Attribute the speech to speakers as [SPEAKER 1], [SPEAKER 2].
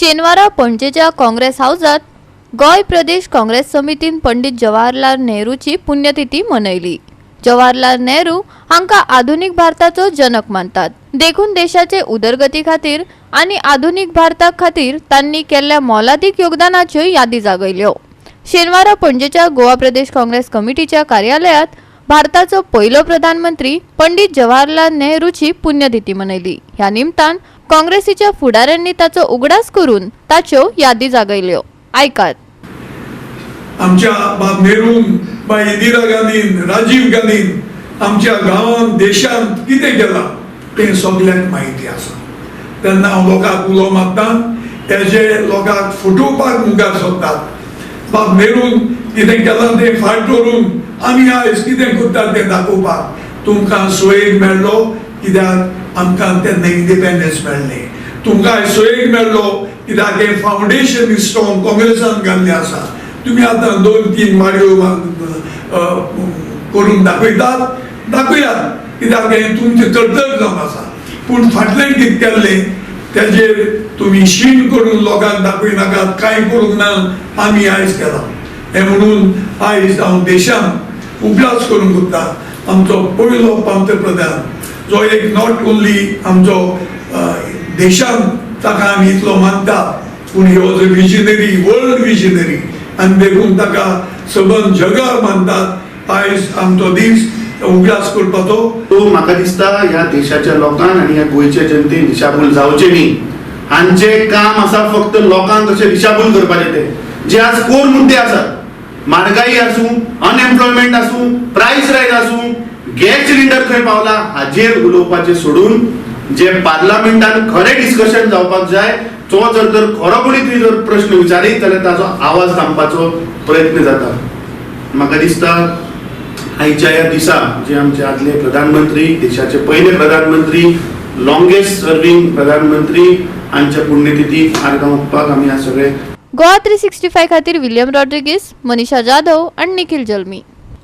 [SPEAKER 1] शेनवारा पणजेच्या काँग्रेस हाऊसात गोय प्रदेश काँग्रेस समितीन पंडित जवाहरलाल नेहरूची पुण्यतिथी मनयली। जवाहरलाल नेहरू हांका आधुनिक भारताचो जनक मानतात। देखून देशाचे उदरगती खातीर आणि आधुनिक भारता खातीर तांणी केल्ल्या मोलादीक योगदानाच्यो यादी जागयल्यो। शेनवारा पणजेच्या गोवा प्रदेश काँग्रेस कमिटीच्या कार्यालयात भारताचो पयलो प्रधानमंत्री पंडित जवाहरलाल नेहरूची पुण्यतिथी मनयली। ह्या निमतान काँग्रेसीच्या फुडाऱ्यांनी ताचो उगडास करून ताच्यो यादी जागयल्यो। ऐकात।
[SPEAKER 2] आमच्या बाब नेहरू, बाई इंदिरा गांधीन, राजीव गांधीन आमच्या गांवांत देशांत कितें केलां तें सगळ्यांक माहिती आसा। तेन्ना हांव लोकांक उलो मारतां, हेजे लोकांक फटोवपाक मुखार सरतात। बाब नेरून कितें केलां तें फाट धरून आमी आयज कितें करतात तें दाखोवपाक तुमकां सोयेक मेळ्ळो, कित्याक आमकां तेन्ना इंडिपेंडन्स मेळ्ळें। तुमकां आयज सोयेक मेळ्ळो कित्याक हें फावंडेशन स्ट्रॉंग काँग्रेसान घाल्लें आसा। तुम्ही आता 2-3 माडयो करून दाखयतात, दाखयात, कित्याक हें तुमचें कर्तव्य जावन आसा। पूण फाटल्यान कितें केल्लें तेजेर तुमी शीण करून लोकांक दाखयनाकात, कांय करूंक ना, आमी आयज केलां। हें म्हणून आयज हांव देशांत उगडास करूंक सोदतां, आमचो पयलो पंतप्रधान जो एक नॉट ओन्ली आमचो देशांत ताका आमी इतलो मानतात, पूण he was a visionary, world visionary, आनी देखून ताका सबंद जगार मानतात। आयज आमचो दीस उगडास करपाचो।
[SPEAKER 3] तो म्हाका दिसता ह्या देशाच्या लोकांक आनी ह्या गोंयच्या जनतेन दिशाभूल जावचें न्ही। हांचे काम आसा फक्त लोकांक कशें दिशाभूल करपाचें तें जे आज कोर मुद्दे आसात। म्हारगाई आसूं, अनएम्प्लॉयमेंट आसूं, प्रायस रायज आसूं, गॅस सिलिंडर खंय पावला हाजेर उलोवपाचें सोडून जे पार्लमेंटान खरें डिस्कशन जावपाक जाय तो जर खरोखरी जर प्रश्न विचारीत जाल्यार ताचो आवाज दामपाचो प्रयत्न जाता। म्हाका दिसता आयच्या ह्या दिसा जे आमचे आदले प्रधानमंत्री, देशाचे पहिले प्रधानमंत्री, लॉंगेस्ट सर्विंग प्रधानमंत्री हांच्या पुण्यतिथीक आर्गां ओंपपाक आमी आज सगळे
[SPEAKER 1] गोवा 365 खातीर विलियम रॉड्रिगीस, मनीषा जाधव आणि निखिल जल्मी।